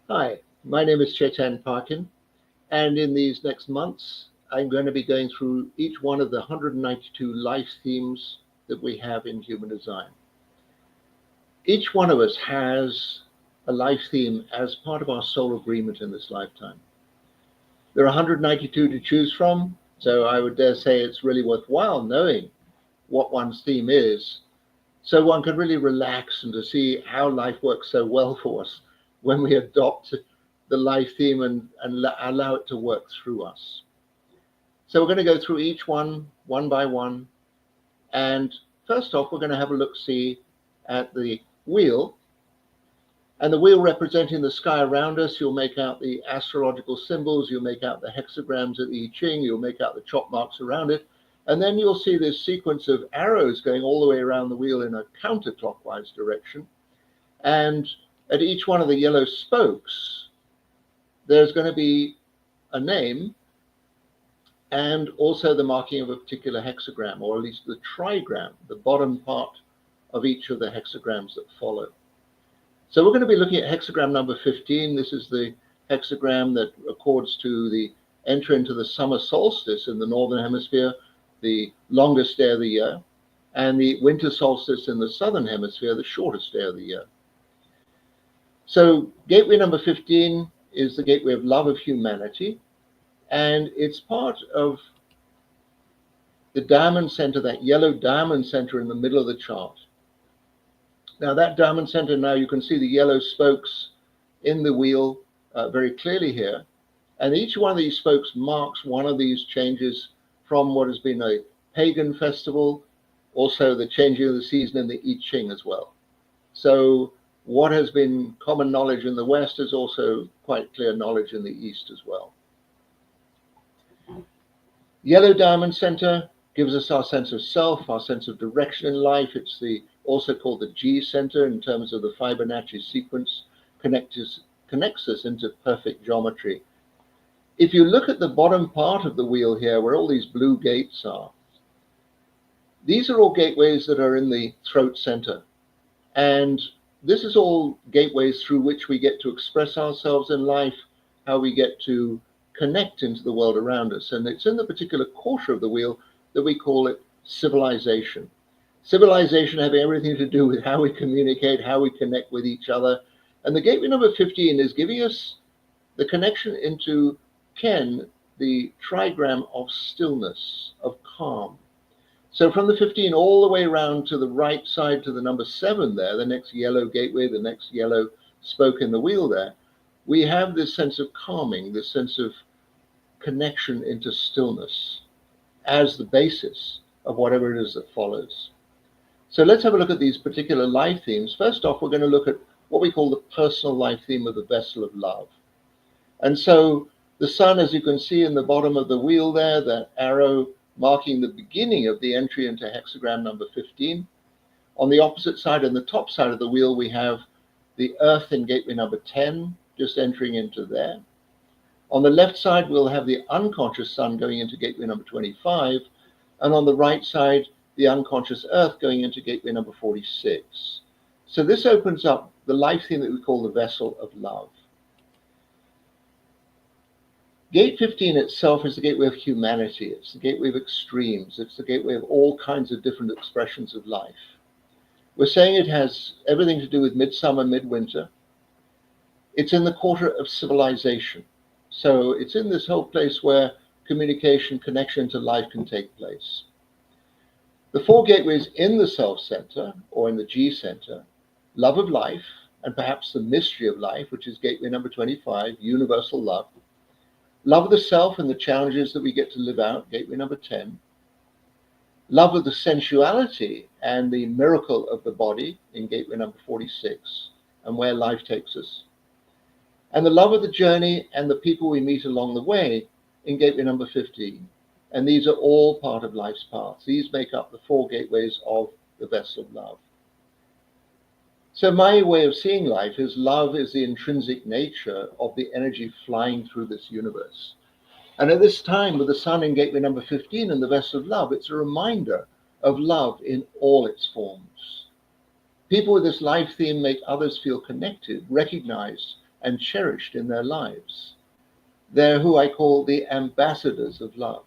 Hi, my name is Chetan Parkin, and in these next months, I'm going to be going through each one of the 192 life themes that we have in human design. Each one of us has a life theme as part of our soul agreement in this lifetime. There are 192 to choose from, so I would dare say it's really worthwhile knowing what one's theme is, so one can really relax and to see how life works so well for us when we adopt the life theme and allow it to work through us. So we're going to go through each one by one. And first off, we're going to have a look see at the wheel. And the wheel representing the sky around us, you'll make out the astrological symbols, you'll make out the hexagrams of the I Ching, you'll make out the chop marks around it. And then you'll see this sequence of arrows going all the way around the wheel in a counterclockwise direction. And at each one of the yellow spokes, there's going to be a name and also the marking of a particular hexagram, or at least the trigram, the bottom part of each of the hexagrams that follow. So we're going to be looking at hexagram number 15. This is the hexagram that accords to the entry into the summer solstice in the northern hemisphere, the longest day of the year, and the winter solstice in the southern hemisphere, the shortest day of the year. So gateway number 15 is the gateway of love of humanity, and it's part of the diamond center, that yellow diamond center in the middle of the chart. Now that diamond center, now you can see the yellow spokes in the wheel very clearly here. And each one of these spokes marks one of these changes from what has been a pagan festival, also the changing of the season in the I Ching as well. So what has been common knowledge in the West is also quite clear knowledge in the East as well. Yellow diamond center gives us our sense of self, our sense of direction in life. It's also called the G center in terms of the Fibonacci sequence, connects us into perfect geometry. If you look at the bottom part of the wheel here, where all these blue gates are, these are all gateways that are in the throat center. And this is all gateways through which we get to express ourselves in life, how we get to connect into the world around us. And it's in the particular quarter of the wheel that we call it civilization. Civilization having everything to do with how we communicate, how we connect with each other. And the gateway number 15 is giving us the connection into Ken, the trigram of stillness, of calm. So from the 15 all the way around to the right side to the number 7 there, the next yellow gateway, the next yellow spoke in the wheel there, we have this sense of calming, this sense of connection into stillness as the basis of whatever it is that follows. So let's have a look at these particular life themes. First off, we're going to look at what we call the personal life theme of the vessel of love. And so the sun, as you can see in the bottom of the wheel there, that arrow marking the beginning of the entry into hexagram number 15. On the opposite side and the top side of the wheel, we have the earth in gateway number 10, just entering into there. On the left side, we'll have the unconscious sun going into gateway number 25. And on the right side, the unconscious earth going into gateway number 46. So this opens up the life theme that we call the vessel of love. Gate 15 itself is the gateway of humanity. It's the gateway of extremes. It's the gateway of all kinds of different expressions of life. We're saying it has everything to do with midsummer, midwinter. It's in the quarter of civilization. So it's in this whole place where communication, connection to life can take place. The 4 gateways in the self center, or in the G center, love of life, and perhaps the mystery of life, which is gateway number 25, universal love. Love of the self and the challenges that we get to live out, gateway number 10. Love of the sensuality and the miracle of the body in gateway number 46, and where life takes us. And the love of the journey and the people we meet along the way in gateway number 15. And these are all part of life's path. These make up the 4 gateways of the vessel of love. So my way of seeing life is love is the intrinsic nature of the energy flying through this universe. And at this time, with the sun in gateway number 15 and the vessel of love, it's a reminder of love in all its forms. People with this life theme make others feel connected, recognized, and cherished in their lives. They're who I call the ambassadors of love.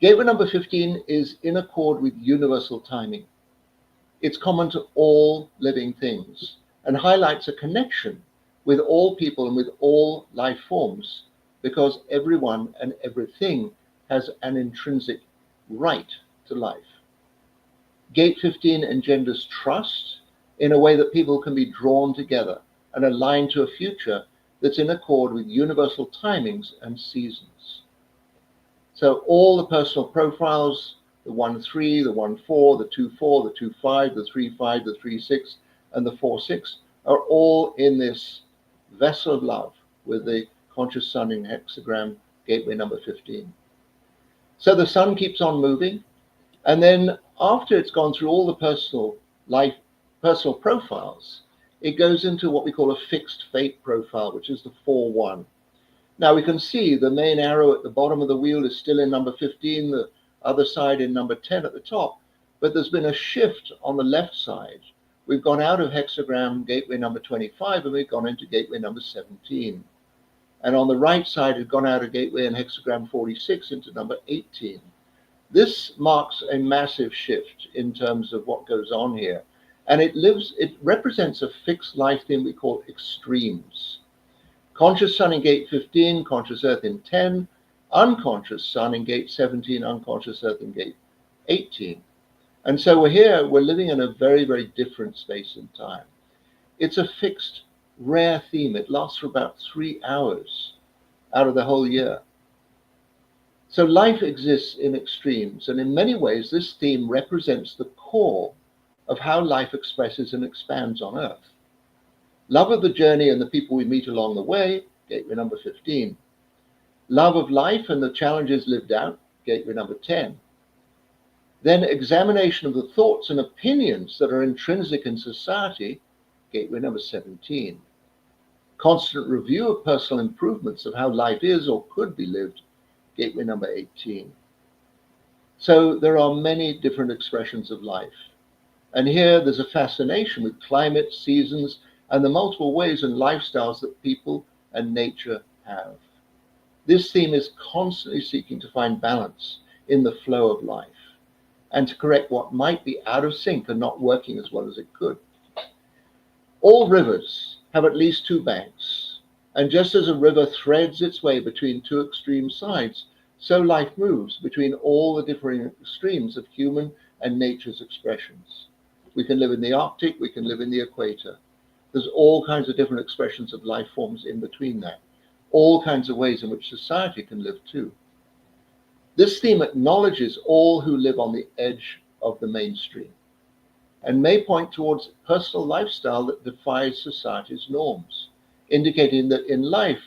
Gateway number 15 is in accord with universal timing. It's common to all living things and highlights a connection with all people and with all life forms, because everyone and everything has an intrinsic right to life. Gate 15 engenders trust in a way that people can be drawn together and aligned to a future that's in accord with universal timings and seasons. So all the personal profiles, the 1-3, the 1-4, the 2-4, the 2-5, the 3-5, the 3-6, and the 4-6 are all in this vessel of love with the conscious sun in hexagram gateway number 15. So the sun keeps on moving, and then after it's gone through all the personal profiles, it goes into what we call a fixed fate profile, which is the 4-1. Now we can see the main arrow at the bottom of the wheel is still in number 15, the other side in number 10 at the top, but there's been a shift on the left side. We've gone out of hexagram gateway number 25 and we've gone into gateway number 17. And on the right side, we've gone out of gateway and hexagram 46 into number 18. This marks a massive shift in terms of what goes on here. And it represents a fixed life theme we call extremes. Conscious sun in gate 15, conscious earth in 10, unconscious sun in gate 17, unconscious earth in gate 18. And so we're living in a very, very different space and time. It's a fixed, rare theme. It lasts for about 3 hours out of the whole year. So life exists in extremes, and in many ways, this theme represents the core of how life expresses and expands on Earth. Love of the journey and the people we meet along the way, gateway number 15. Love of life and the challenges lived out, gateway number 10. Then examination of the thoughts and opinions that are intrinsic in society, gateway number 17. Constant review of personal improvements of how life is or could be lived, gateway number 18. So there are many different expressions of life. And here there's a fascination with climate, seasons, and the multiple ways and lifestyles that people and nature have. This theme is constantly seeking to find balance in the flow of life and to correct what might be out of sync and not working as well as it could. All rivers have at least 2 banks, and just as a river threads its way between 2 extreme sides, so life moves between all the differing extremes of human and nature's expressions. We can live in the Arctic, we can live in the equator. There's all kinds of different expressions of life forms in between that, all kinds of ways in which society can live too. This theme acknowledges all who live on the edge of the mainstream and may point towards a personal lifestyle that defies society's norms, indicating that in life,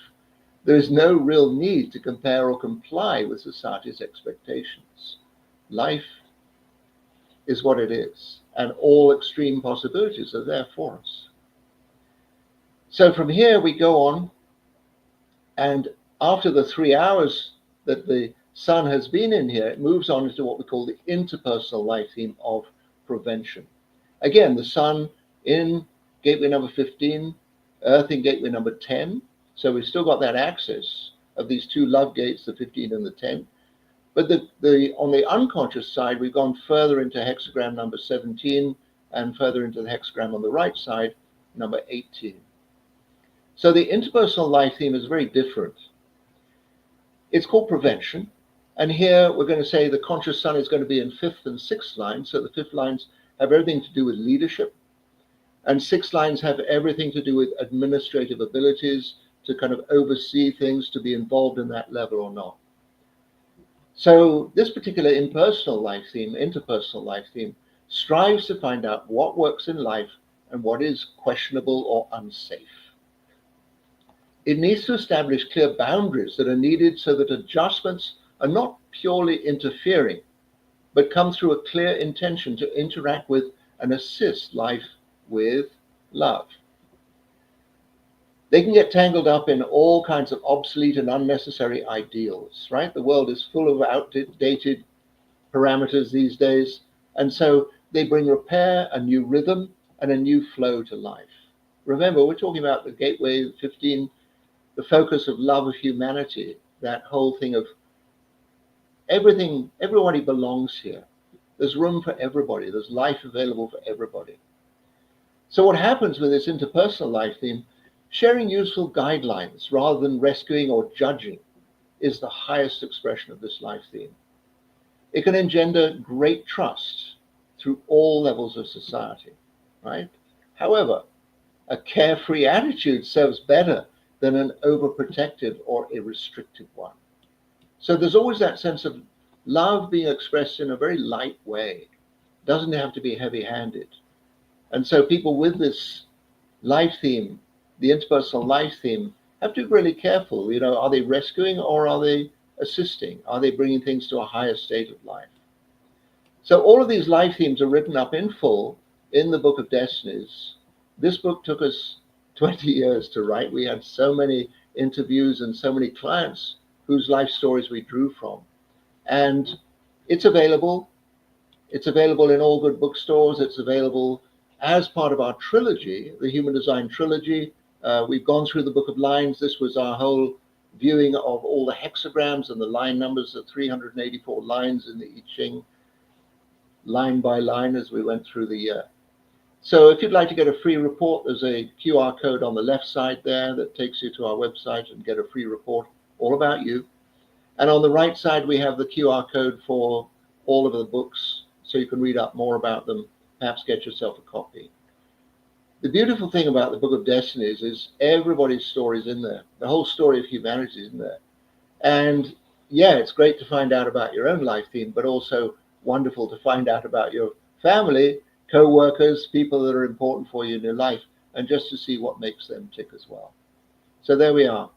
there is no real need to compare or comply with society's expectations. Life is what it is, and all extreme possibilities are there for us. So from here we go on, and after the 3 hours that the sun has been in here, it moves on into what we call the interpersonal life theme of prevention. Again, the sun in gateway number 15, earth in gateway number 10. So we've still got that axis of these 2 love gates, the 15 and the 10. But on the unconscious side, we've gone further into hexagram number 17 and further into the hexagram on the right side, number 18. So the interpersonal life theme is very different. It's called prevention. And here we're going to say the conscious sun is going to be in 5th and 6th lines. So the 5th lines have everything to do with leadership. And 6th lines have everything to do with administrative abilities to kind of oversee things, to be involved in that level or not. So this particular interpersonal life theme, strives to find out what works in life and what is questionable or unsafe. It needs to establish clear boundaries that are needed so that adjustments are not purely interfering, but come through a clear intention to interact with and assist life with love. They can get tangled up in all kinds of obsolete and unnecessary ideals, right? The world is full of outdated parameters these days, and so they bring repair, a new rhythm, and a new flow to life. remember, we're talking about the Gateway 15, the focus of love of humanity, that whole thing of everything, everybody belongs here. There's room for everybody. There's life available for everybody. So what happens with this interpersonal life theme, sharing useful guidelines rather than rescuing or judging is the highest expression of this life theme. It can engender great trust through all levels of society, right? However, a carefree attitude serves better than an overprotective or a restrictive one. So there's always that sense of love being expressed in a very light way. It doesn't have to be heavy-handed. And so people with this life theme, the interpersonal life theme, have to be really careful. You know, are they rescuing or are they assisting? Are they bringing things to a higher state of life? So all of these life themes are written up in full in the Book of Destinies. This book took us 20 years to write. We had so many interviews and so many clients whose life stories we drew from. And it's available. It's available in all good bookstores. It's available as part of our trilogy, the Human Design Trilogy. We've gone through the Book of Lines. This was our whole viewing of all the hexagrams and the line numbers, the 384 lines in the I Ching, line by line as we went through the year. So if you'd like to get a free report, there's a QR code on the left side there that takes you to our website and get a free report all about you. And on the right side, we have the QR code for all of the books, so you can read up more about them, perhaps get yourself a copy. The beautiful thing about the Book of Destinies is everybody's story is in there. The whole story of humanity is in there. And yeah, it's great to find out about your own life theme, but also wonderful to find out about your family, co-workers, people that are important for you in your life, and just to see what makes them tick as well. So there we are.